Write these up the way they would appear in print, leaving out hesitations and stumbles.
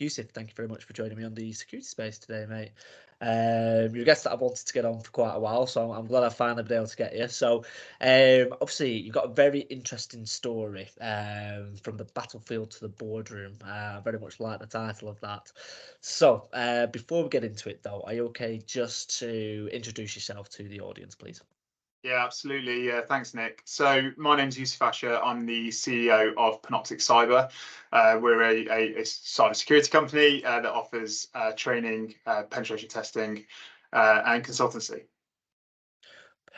Yousif, thank you very much for joining me on the security space today, mate. You're a guest that I've wanted to get on for quite a while, so I'm glad I finally been able to get you. So, obviously, you've got a very interesting story from the battlefield to the boardroom. I very much like the title of that. So, before we get into it, though, are you okay just to introduce yourself to the audience, please? Yeah, absolutely. Thanks, Nick. So my name's Yousif Ashaa. I'm the CEO of Panoptic Cyber. We're a cybersecurity company that offers training, penetration testing, and consultancy.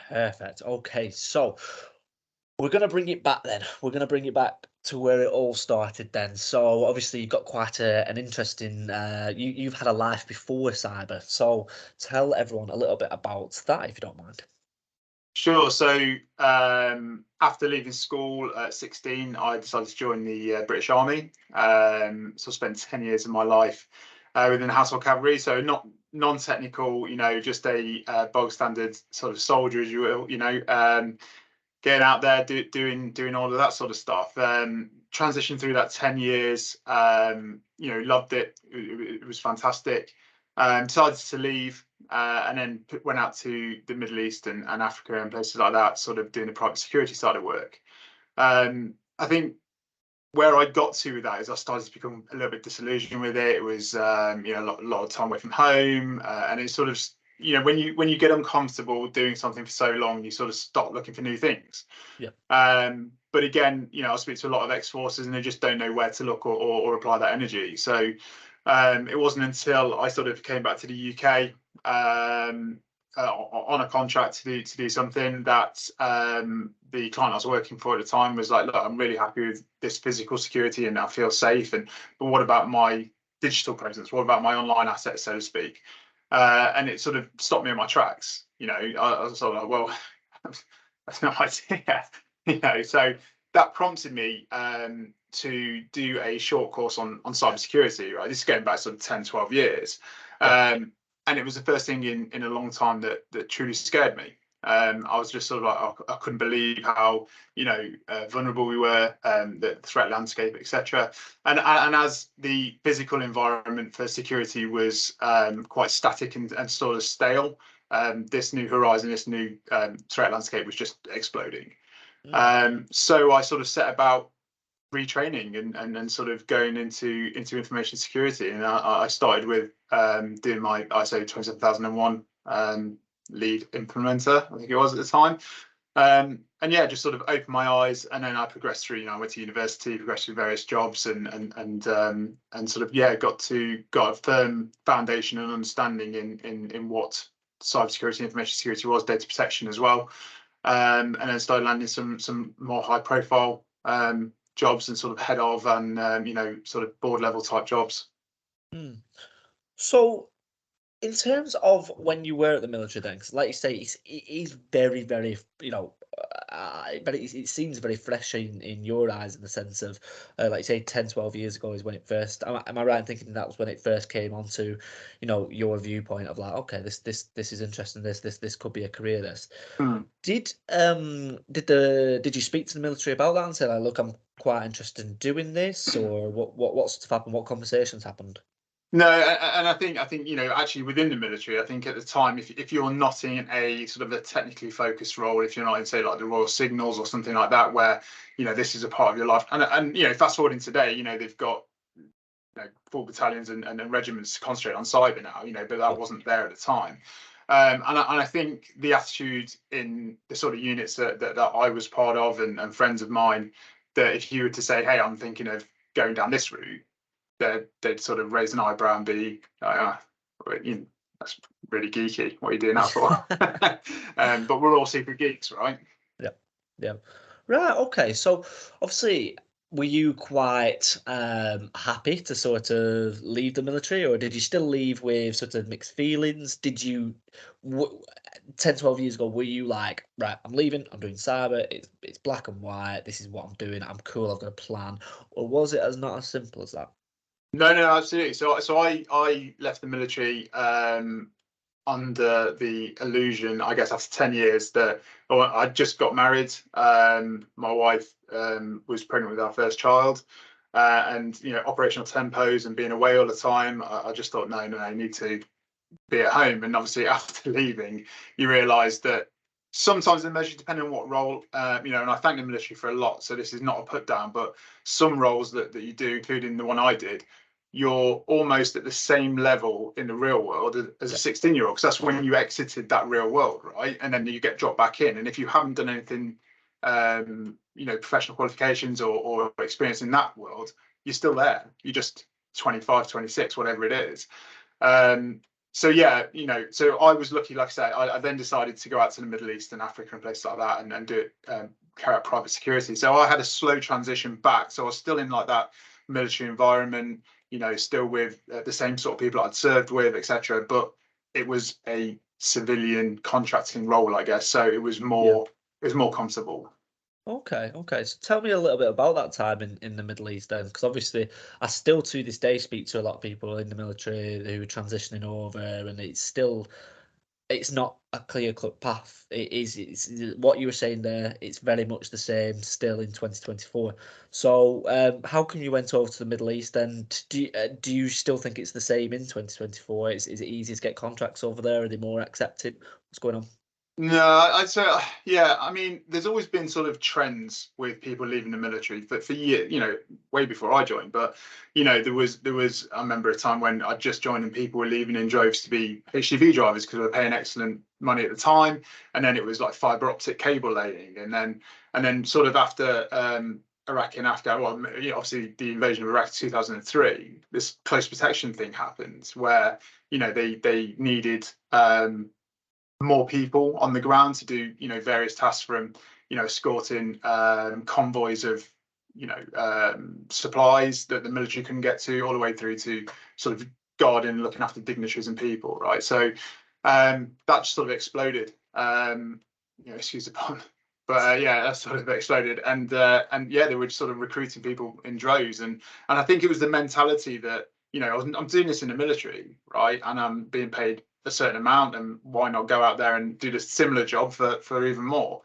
Perfect. Okay, so we're going to bring it back then. We're going to bring it back to where it all started then. So obviously you've got quite an interesting, you've had a life before cyber. So tell everyone a little bit about that, if you don't mind. Sure. So after leaving school at 16, I decided to join the British Army. So I spent 10 years of my life within the Household Cavalry. So not non-technical, just a bog standard sort of soldier, as you will, getting out there, doing all of that sort of stuff. Transitioned through that 10 years, loved it. It was fantastic. Decided to leave and then went out to the Middle East and Africa and places like that, sort of doing the private security side of work. I think where I got to with that is I started to become a little bit disillusioned with it. It was a lot of time away from home, and it's sort of when you get uncomfortable doing something for so long, you sort of stop looking for new things. Yeah. But again, I speak to a lot of ex-forces and they just don't know where to look or apply that energy. So it wasn't until I sort of came back to the UK on a contract to do something that the client I was working for at the time was like, look, I'm really happy with this physical security and I feel safe. But what about my digital presence? What about my online assets, so to speak? And it sort of stopped me in my tracks. I was sort of like, well, that's no idea. So that prompted me to do a short course on cybersecurity, right? This is going back sort of 10, 12 years. And it was the first thing in a long time that truly scared me. I was just sort of like, I couldn't believe how vulnerable we were, the threat landscape, etc. And as the physical environment for security was quite static and sort of stale, this new horizon, this new threat landscape was just exploding. So I sort of set about retraining and sort of going into information security, and I started with doing my ISO 27001 lead implementer, I think it was at the time. And yeah, just sort of opened my eyes, and then I progressed through. I went to university, progressed through various jobs, and sort of got a firm foundation and understanding in what cybersecurity, information security was, data protection as well. And then started landing some more high profile jobs and sort of head of and sort of board level type jobs. So in terms of when you were at the military then, 'cause like you say, it is very, very, but it seems very fresh in your eyes in the sense of, like you say, 10, 12 years ago is when it first, am I right in thinking that was when it first came onto, your viewpoint of like, okay, this is interesting, this could be a career, this. Did you speak to the military about that and say like, look, I'm quite interested in doing this, or what sort of happened? What conversations happened? No, and I think actually within the military, I think at the time, if you're not in a sort of a technically focused role, if you're not in say like the Royal Signals or something like that, where this is a part of your life, and fast forwarding today, they've got full battalions and regiments to concentrate on cyber now, but that wasn't there at the time. And I think the attitude in the sort of units that I was part of and friends of mine, that if you were to say, hey, I'm thinking of going down this route, they'd sort of raise an eyebrow and be like, that's really geeky. What are you doing that for? But we're all super geeks, right? Yeah, yeah. Right, okay. So obviously, were you quite happy to sort of leave the military, or did you still leave with sort of mixed feelings? Did you, 10, 12 years ago, were you like, right, I'm leaving, I'm doing cyber, it's black and white, this is what I'm doing, I'm cool, I've got a plan, or was it as not as simple as that? No, no, absolutely. So I left the military under the illusion, I guess, after 10 years that I just got married. My wife was pregnant with our first child. And operational tempos and being away all the time, I just thought, no, no, I need to be at home. And obviously, after leaving, you realise that sometimes the measure, depending on what role, and I thank the military for a lot. So this is not a put down, but some roles that you do, including the one I did, you're almost at the same level in the real world as a Yeah. 16-year-old, because that's when you exited that real world, right? And then you get dropped back in. And if you haven't done anything, professional qualifications or experience in that world, you're still there. You're just 25, 26, whatever it is. So yeah, so I was lucky, like I said, I then decided to go out to the Middle East and Africa and places like that and do it, carry out private security. So I had a slow transition back. So I was still in like that military environment, still with the same sort of people I'd served with, etc. But it was a civilian contracting role, I guess. So Yeah. it was more comfortable. Okay, okay. So tell me a little bit about that time in the Middle East then, because obviously I still to this day speak to a lot of people in the military who are transitioning over, and it's not a clear cut path. It's what you were saying there. It's very much the same still in 2024. So how come you went over to the Middle East? And do you still think it's the same in 2024? Is it easier to get contracts over there? Are they more accepted? What's going on? No, I'd say, yeah. I mean, there's always been sort of trends with people leaving the military for years, way before I joined. But there was. I remember a time when I just joined and people were leaving in droves to be HGV drivers because they were paying excellent money at the time. And then it was like fiber optic cable laying, and then sort of after Iraq and Afghan, well, obviously the invasion of Iraq 2003, this close protection thing happened where they needed more people on the ground to do various tasks, from escorting convoys of supplies that the military couldn't get to, all the way through to sort of guarding, looking after dignitaries and people, right? So that just sort of exploded. Excuse the pun, but yeah, that sort of exploded. And yeah, they were just sort of recruiting people in droves. And I think it was the mentality that I'm doing this in the military, right, and I'm being paid a certain amount, and why not go out there and do the similar job for even more.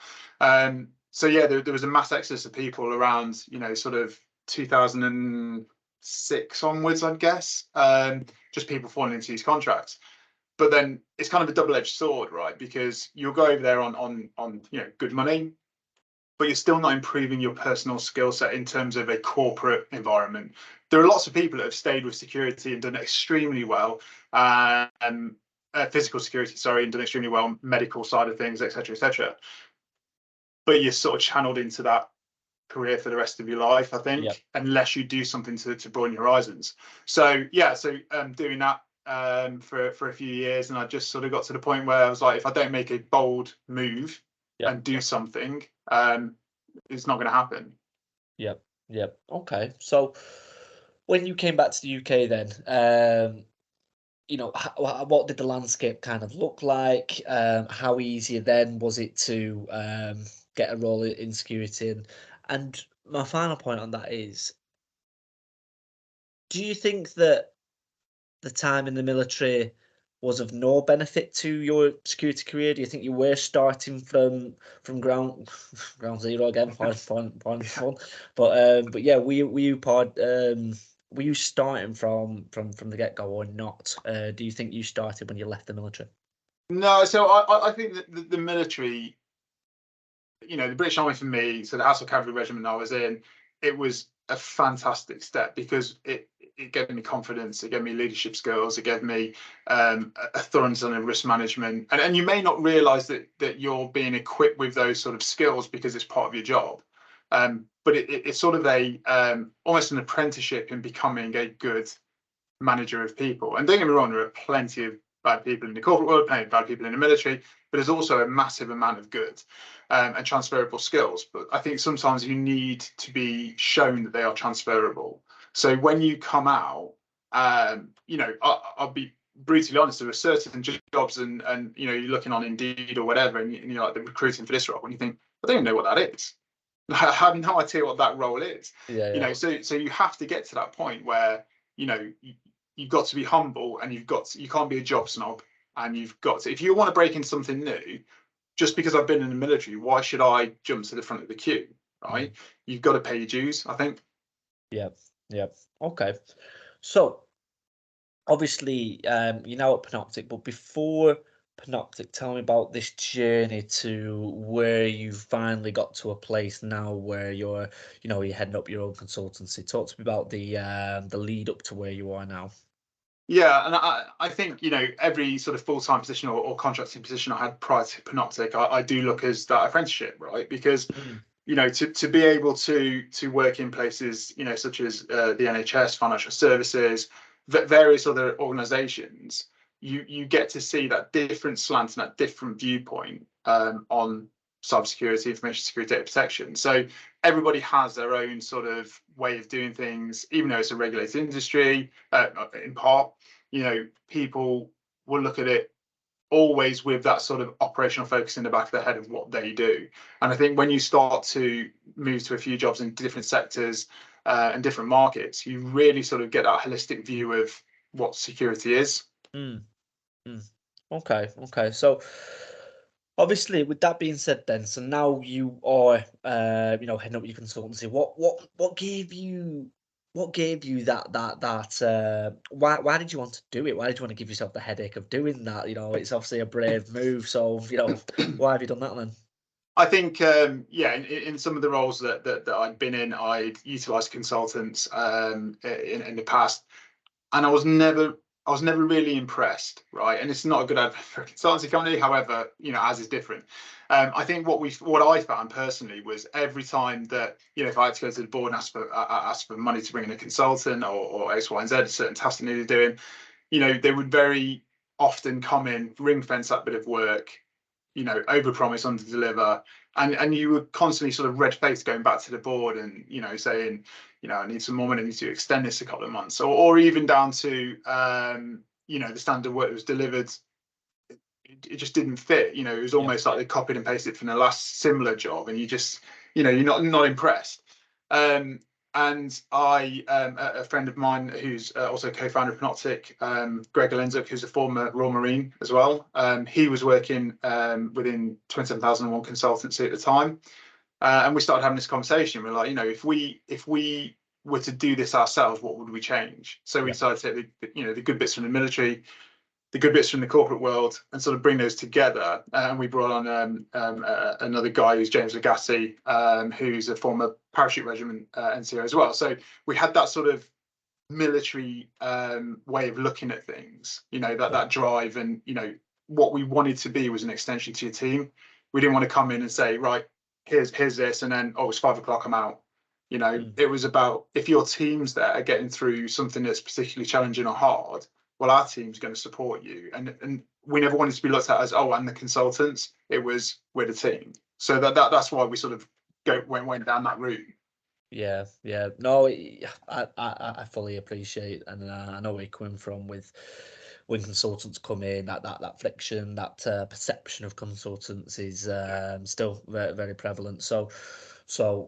So yeah, there was a mass exodus of people around sort of 2006 onwards, I'd guess. Just people falling into these contracts. But then it's kind of a double-edged sword, right? Because you'll go over there on good money, but you're still not improving your personal skill set in terms of a corporate environment. There are lots of people that have stayed with security and done extremely well, physical security, sorry, and done extremely well, medical side of things, etc., etc. But you're sort of channeled into that career for the rest of your life, I Yeah. think, unless you do something to broaden your horizons. So yeah, so doing that for a few years, and I just sort of got to the point where I was like, if I don't make a bold move Yeah. and do something, it's not going to happen. Yep, yep. Okay. So when you came back to the UK then, what did the landscape kind of look like? How easy then was it to get a role in security? And my final point on that is, do you think that the time in the military was of no benefit to your security career? Do you think you were starting from ground ground zero again? Point Yeah. one. But yeah, were you starting from the get go or not? Do you think you started when you left the military? No, so I think that the military, the British Army for me, so the House Cavalry Regiment I was in, it was a fantastic step because it gave me confidence, it gave me leadership skills, it gave me a thorough understanding of risk management, and you may not realise that you're being equipped with those sort of skills because it's part of your job, but it's sort of a almost an apprenticeship in becoming a good manager of people. And don't get me wrong, there are plenty of bad people in the corporate world, plenty of bad people in the military, but there's also a massive amount of good and transferable skills. But I think sometimes you need to be shown that they are transferable. So when you come out, I'll be brutally honest, there are certain jobs and you're looking on Indeed or whatever, and you're like, they're recruiting for this role, and you think, I don't even know what that is. I have no idea what that role is. Yeah, yeah, So you have to get to that point where you've got to be humble, and you can't be a job snob, and you've got to, if you want to break into something new, just because I've been in the military, why should I jump to the front of the queue, right? You've got to pay your dues, I think. Yeah, yeah. Okay. So obviously, you're now at Panoptic, but before Panoptic, tell me about this journey to where you finally got to a place now where you're heading up your own consultancy. Talk to me about the lead up to where you are now. Yeah, and I think, every sort of full-time position or contracting position I had prior to Panoptic, I do look as that apprenticeship, right? Because Mm, to be able to work in places, such as the NHS, financial services, various other organisations, you get to see that different slant and that different viewpoint on cybersecurity, information security, data protection. So everybody has their own sort of way of doing things, even though it's a regulated industry. In part, people will look at it always with that sort of operational focus in the back of their head of what they do. And I think when you start to move to a few jobs in different sectors and different markets, you really sort of get that holistic view of what security is. mm, mm. Okay, okay. So obviously, with that being said, then, so now you are, heading up your consultancy. What gave you that why did you want to do it? Why did you want to give yourself the headache of doing that? It's obviously a brave move. So, why have you done that then? I think, yeah, in some of the roles that I'd been in, I'd utilised consultants in the past, and I was never really impressed, right? And it's not a good advert for a consultancy company, however, as is different. I think what I found personally was every time that, if I had to go to the board and ask for money to bring in a consultant or X, Y, and Z, a certain task they needed doing, they would very often come in, ring fence that bit of work, overpromise, underdeliver, and you were constantly sort of red faced going back to the board and saying, I need some more money, I need to extend this a couple of months, or even down to the standard work that was delivered. It just didn't fit. It was Yeah. almost like they copied and pasted from the last similar job, and you just, you're not impressed. Um, and a friend of mine who's also co-founder of Panoptic, Greg Alenzuk, who's a former Royal Marine as well. He was working within 27001 Consultancy at the time, and we started having this conversation. We're like, if we were to do this ourselves, what would we change? So we Yeah. decided to take the good bits from the military, the good bits from the corporate world, and sort of bring those together. And we brought on another guy who's James Legassi, who's a former parachute regiment NCO as well. So we had that sort of military way of looking at things, that drive, and what we wanted to be was an extension to your team. We didn't want to come in and say, right, here's this, and then, oh, it's 5 o'clock, I'm out. Mm. It was about, if your team's there getting through something that's particularly challenging or hard, well, our team's going to support you. And we never wanted to be looked at as, oh, and the consultants. It was, we're the team. So that's why we sort of went down that route. Yeah, yeah. No, I fully appreciate, and I know where you're coming from with when consultants come in, that friction, that perception of consultants is still very, very prevalent. So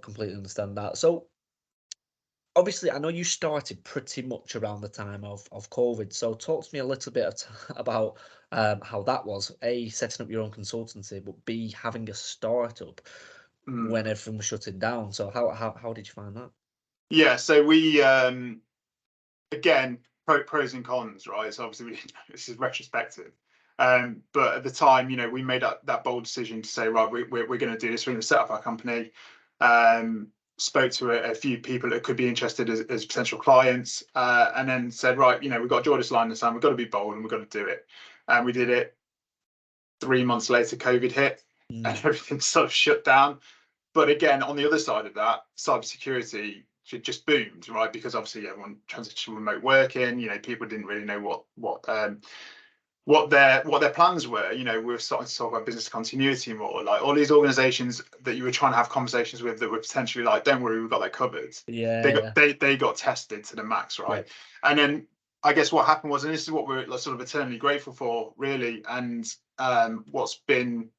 completely understand that. So obviously, I know you started pretty much around the time of COVID. So talk to me a little bit about how that was. A, setting up your own consultancy, but B, having a startup Mm. when everything was shutting down. So how did you find that? Yeah, so we again, pros and cons, right? So obviously this is retrospective. But at the time, we made that bold decision to say, right, we're going to do this. We're going to set up our company. Spoke to a few people that could be interested as potential clients, and then said, right, we've got to draw this line in the sand. We've got to be bold, and we've got to do it. And we did it. 3 months later, COVID hit, and Mm, everything sort of shut down. But again, on the other side of that, cybersecurity just boomed, right? Because obviously everyone transitioned to remote working. People didn't really know what their plans were. We were starting to talk about business continuity more. Like all these organisations that you were trying to have conversations with that were potentially like, "Don't worry, we've got that covered." yeah, They yeah, got they got tested to the max, yeah. right? And then I guess what happened was, and this is what we're sort of eternally grateful for, really, and what's been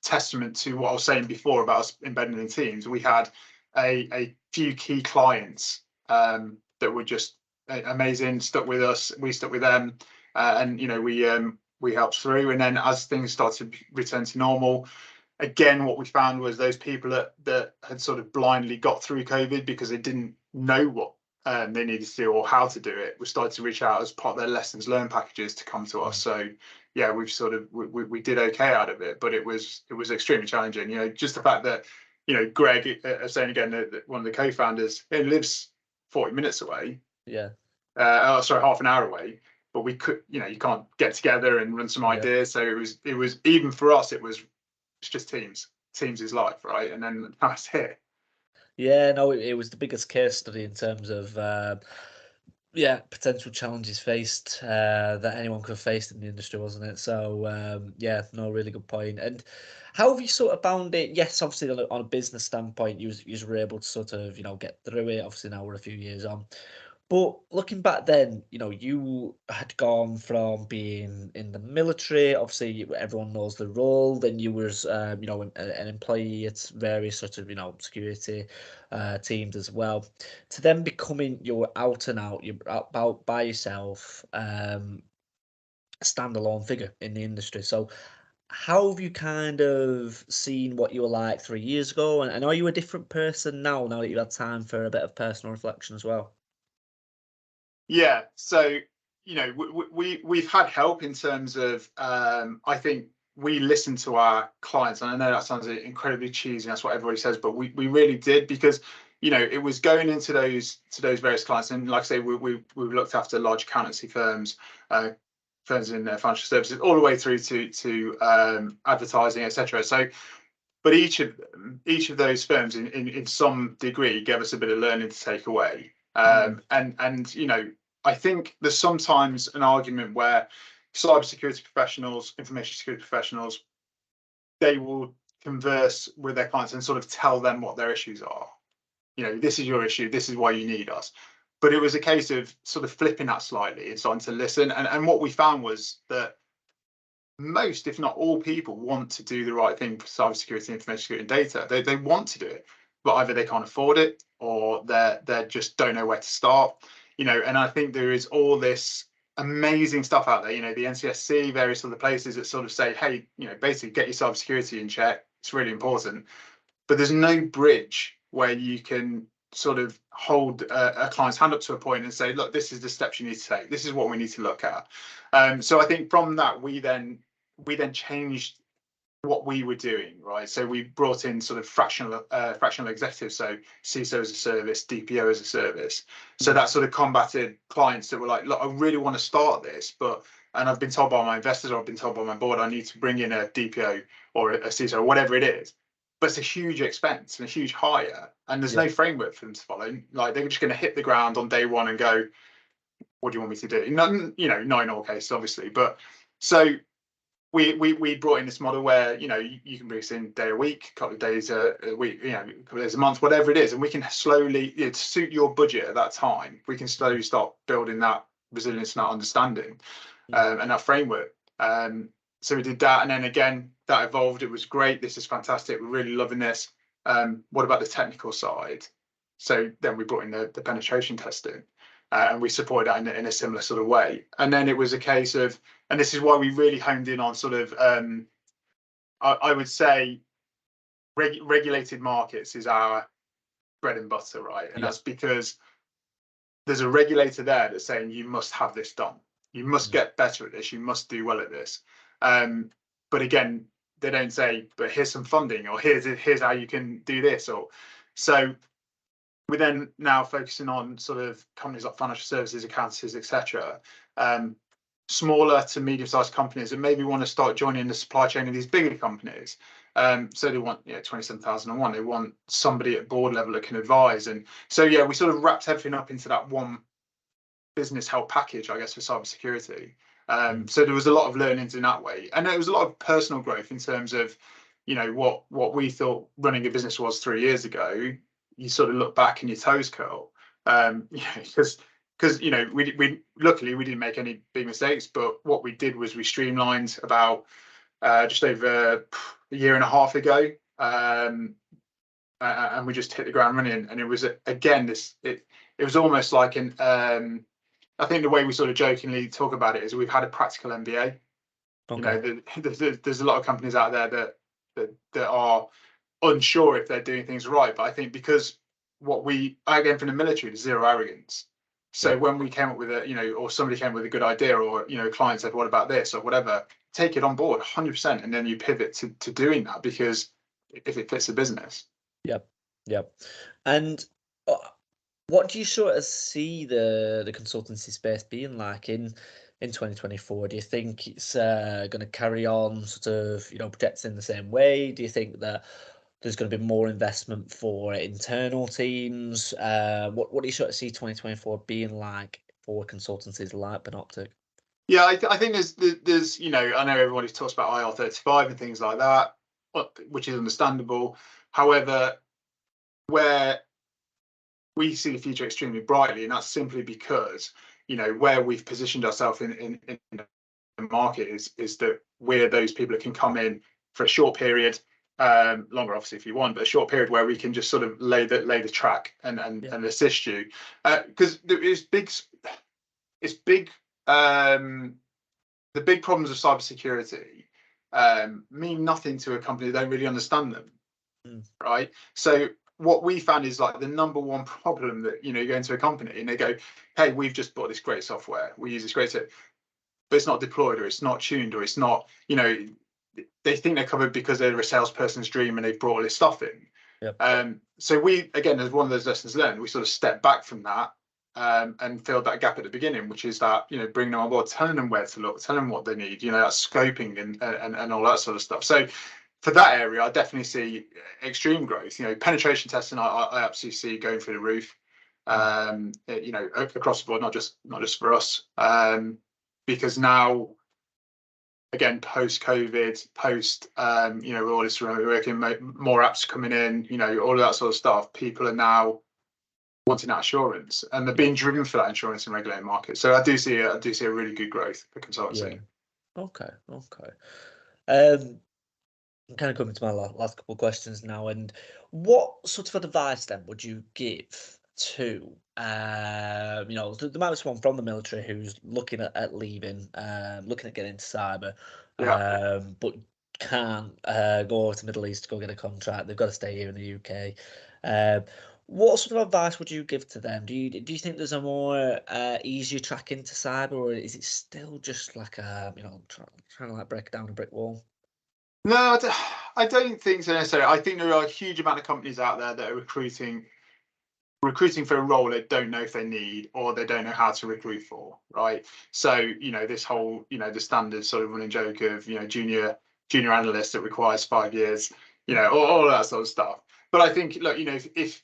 testament to what I was saying before about us embedding in teams. We had a few key clients that were just amazing, stuck with us, we stuck with them, and we helped through. And then as things started to return to normal, again, what we found was those people that had sort of blindly got through COVID because they didn't know what they needed to do or how to do it, we started to reach out as part of their lessons learned packages to come to us. So yeah, we've sort of we did okay out of it, but it was extremely challenging. Just the fact that Greg, saying again, that one of the co-founders, he lives 40 minutes away. Yeah. Sorry, half an hour away. But we could, you can't get together and run some ideas. So it was even for us, it's just Teams. Teams is life, right? And then that's it. Yeah, no, it was the biggest case study in terms of potential challenges faced that anyone could have faced in the industry, wasn't it? So yeah, no, really good point. And how have you sort of found it? Yes, obviously on a business standpoint, you were able to sort of get through it. Obviously now we're a few years on. But looking back then, you had gone from being in the military, obviously everyone knows the role, then you was, an employee at various sort of, security teams as well, to then becoming you're out and out, you're out by yourself, standalone figure in the industry. So how have you kind of seen what you were like 3 years ago? And are you a different person now that you've had time for a bit of personal reflection as well? Yeah, so we've had help in terms of I think we listen to our clients, and I know that sounds incredibly cheesy, that's what everybody says, but we really did, because it was going into those various clients, and like I say, we've looked after large accountancy firms, firms in financial services, all the way through to advertising, etc. So but each of those firms in some degree gave us a bit of learning to take away. And I think there's sometimes an argument where cybersecurity professionals, information security professionals, they will converse with their clients and sort of tell them what their issues are. This is your issue, this is why you need us. But it was a case of sort of flipping that slightly and starting to listen. And what we found was that most, if not all, people want to do the right thing for cybersecurity, information security, and data. They want to do it, but either they can't afford it or they just don't know where to start. And I think there is all this amazing stuff out there. The NCSC, various other places that sort of say, hey, basically get your cybersecurity in check. It's really important. But there's no bridge where you can sort of hold a client's hand up to a point and say, look, this is the steps you need to take. This is what we need to look at. So I think from that, we then changed what we were doing, right? So we brought in sort of fractional executives, so CISO as a service, DPO as a service. So that sort of combated clients that were like, look, I really want to start this, and I've been told by my investors, or I've been told by my board, I need to bring in a DPO or a CISO or whatever it is. But it's a huge expense and a huge hire, and there's no framework for them to follow. Like, they're just going to hit the ground on day one and go, what do you want me to do? Not in all cases, obviously, but so we brought in this model where you can bring us in day a week, a couple of days a week, a couple of days a month, whatever it is, and we can slowly, to suit your budget at that time, we can slowly start building that resilience and that understanding and that framework. So we did that, and then again that evolved. It was great. This is fantastic. We're really loving this. What about the technical side? So then we brought in the penetration testing. And we supported that in a similar sort of way. And then it was a case of, and this is why we really honed in on sort of, I would say, regulated markets is our bread and butter, right? And that's because there's a regulator there that's saying you must have this done. You must get better at this. You must do well at this. But again, they don't say, but here's some funding, or here's how you can do this. Or so we're then now focusing on sort of companies like financial services, accountancies, etc. Smaller to medium-sized companies that maybe want to start joining the supply chain of these bigger companies. So they want 27,001. They want somebody at board level that can advise. And so we sort of wrapped everything up into that one business help package, I guess, for cybersecurity. So there was a lot of learnings in that way, and there was a lot of personal growth in terms of what we thought running a business was 3 years ago. You sort of look back and your toes curl, because we luckily we didn't make any big mistakes, but what we did was we streamlined about just over a year and a half ago, and we just hit the ground running. And it was again it was almost like I think the way we sort of jokingly talk about it is we've had a practical MBA. You Okay. know, there's a lot of companies out there that are unsure if they're doing things right. But I think because again, from the military, is zero arrogance. So Yeah. when we came up with or somebody came with a good idea, or a client said, "What about this?" or whatever, take it on board 100%, and then you pivot to doing that because if it fits the business. Yep. Yep. And uh, what do you sort of see the consultancy space being like in 2024? Do you think it's going to carry on sort of projecting the same way? Do you think that there's going to be more investment for internal teams? What do you sort of see 2024 being like for consultancies like Panoptic? Yeah, I think there's I know everybody talks about IR35 and things like that, which is understandable. However, where we see the future extremely brightly, and that's simply because where we've positioned ourselves in the market is that we're those people that can come in for a short period, longer obviously if you want, but a short period where we can just sort of lay the track and assist you, because it's big. The big problems of cybersecurity mean nothing to a company that don't really understand them, right? So what we found is like the number one problem that you go into a company and they go, "Hey, we've just bought this great software. We use this great, but it's not deployed, or it's not tuned, or it's not." They think they're covered because they're a salesperson's dream and they've brought all this stuff in. Yep. So we, again, as one of those lessons learned, we sort of step back from that and filled that gap at the beginning, which is that bringing them on board, telling them where to look, telling them what they need, that scoping and all that sort of stuff. So for that area, I definitely see extreme growth. Penetration testing, I absolutely see going through the roof. Across the board, not just for us, because now, again, post COVID, post all this remote working, more apps coming in, all of that sort of stuff. People are now wanting that assurance, and they're being driven for that insurance in regulated markets. So I do see a really good growth for consultancy. Yeah. Okay. Um, I'm kind of coming to my last couple of questions now. And what sort of advice then would you give to there might be someone from the military who's looking at leaving, looking at getting into cyber, Yeah. but can't go over to the Middle East to go get a contract. They've got to stay here in the UK. What sort of advice would you give to them? Do you think there's a more easier track into cyber, or is it still just like trying to like break down a brick wall? No, I don't think so necessarily. I think there are a huge amount of companies out there that are recruiting for a role they don't know if they need, or they don't know how to recruit for, right? So this whole the standard sort of running joke of junior analyst that requires 5 years, all that sort of stuff. But I think, look, if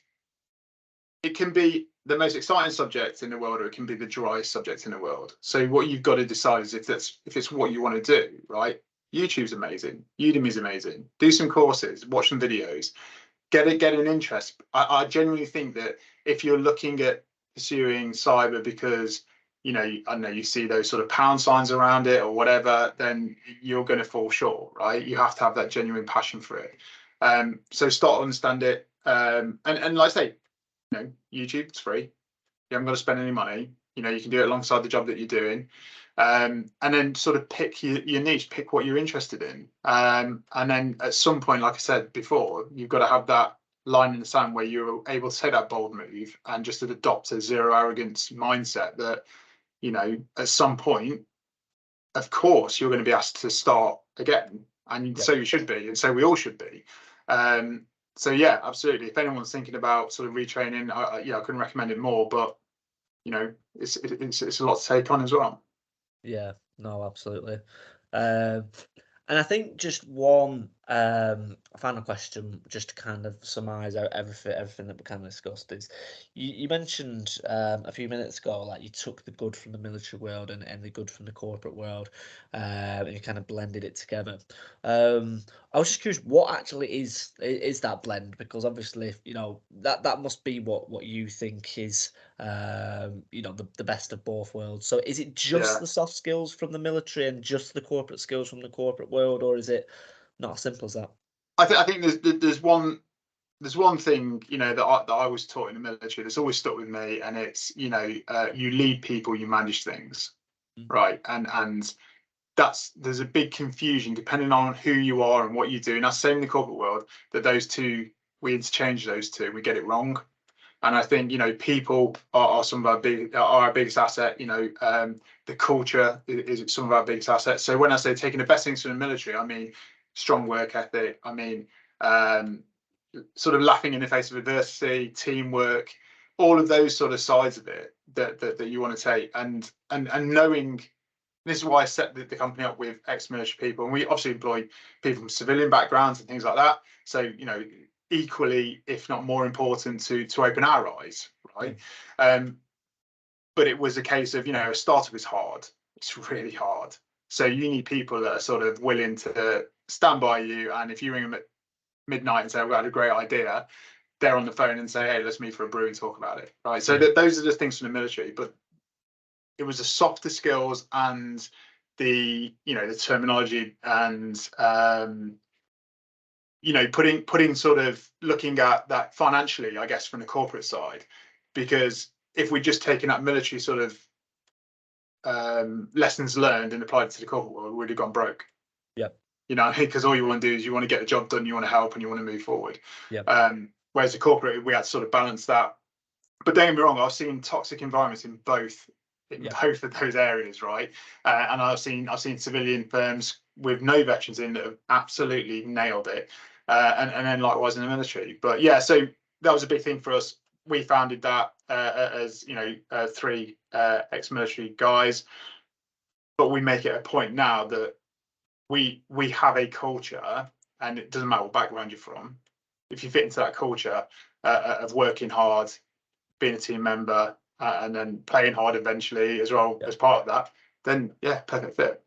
it can be the most exciting subject in the world, or it can be the driest subject in the world. So what you've got to decide is if it's what you want to do, right? YouTube's amazing, Udemy's amazing. Do some courses, watch some videos, get an interest. I genuinely think that if you're looking at pursuing cyber because I don't know, you see those sort of pound signs around it or whatever, then you're going to fall short, right? You have to have that genuine passion for it. So start to understand it. And like I say, YouTube, it's free. You haven't got to spend any money. You can do it alongside the job that you're doing. And then sort of pick your niche, pick what you're interested in. And then at some point, like I said before, you've got to have that line in the sand where you're able to take that bold move and just adopt a zero arrogance mindset that, at some point, of course, you're going to be asked to start again. And so you should be, and so we all should be. So yeah, absolutely. If anyone's thinking about sort of retraining, I couldn't recommend it more. But it's a lot to take on as well. Yeah, no, absolutely. Um, and I think just one final question, just to kind of surmise out everything that we kind of discussed, is you mentioned a few minutes ago, like you took the good from the military world and the good from the corporate world, and you kind of blended it together. I was just curious, what actually is that blend? Because obviously, that must be what you think is the best of both worlds. So is it just Yeah. the soft skills from the military and just the corporate skills from the corporate world, or is it not as simple as that? I think there's there's one thing, you know, that I was taught in the military that's always stuck with me, and it's, you know, you lead people, you manage things, right? And there's a big confusion depending on who you are and what you do. And that's same in the corporate world, that those two, we interchange those two, we get it wrong. And I think, you know, people are some of our biggest asset. You know, the culture is some of our biggest assets. So when I say taking the best things from the military, I mean strong work ethic. I mean, sort of laughing in the face of adversity, teamwork, all of those sort of sides of it that you want to take, and knowing. This is why I set the company up with ex-military people, and we obviously employ people from civilian backgrounds and things like that. So, you know, equally, if not more important, to open our eyes, right? But it was a case of, you know, a startup is hard. It's really hard. So you need people that are sort of willing to stand by you. And if you ring them at midnight and say, "We've got a great idea," they're on the phone and say, "Hey, let's meet for a brew and talk about it," right? So those are the things from the military. But it was the softer skills and the, you know, the terminology and you know, putting sort of looking at that financially, I guess, from the corporate side, because if we'd just taken that military sort of lessons learned and applied to the corporate world, we'd have gone broke. Yep. You know, because all you want to do is you want to get the job done, you want to help, and you want to move forward. Yep. Whereas the corporate, we had to sort of balance that. But don't get me wrong, I've seen toxic environments in both of those areas, right? And I've seen civilian firms with no veterans in that have absolutely nailed it, and then likewise in the military. But yeah, so that was a big thing for us. We founded that as, you know, 3 ex-military guys, but we make it a point now that we have a culture, and it doesn't matter what background you're from. If you fit into that culture of working hard, being a team member, and then playing hard eventually as well as part of that, then yeah, perfect fit.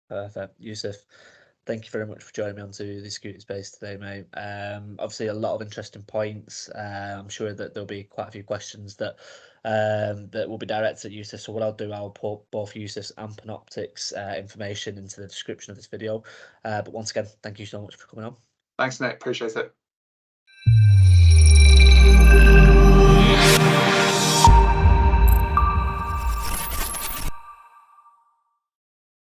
Perfect. Yousif, thank you very much for joining me onto the security space today, mate. Obviously a lot of interesting points. I'm sure that there'll be quite a few questions that that will be directed at Yousif. So what I'll do, I'll put both Yousif's and Panoptic's information into the description of this video. But once again, thank you so much for coming on. Thanks, Nick. Appreciate it.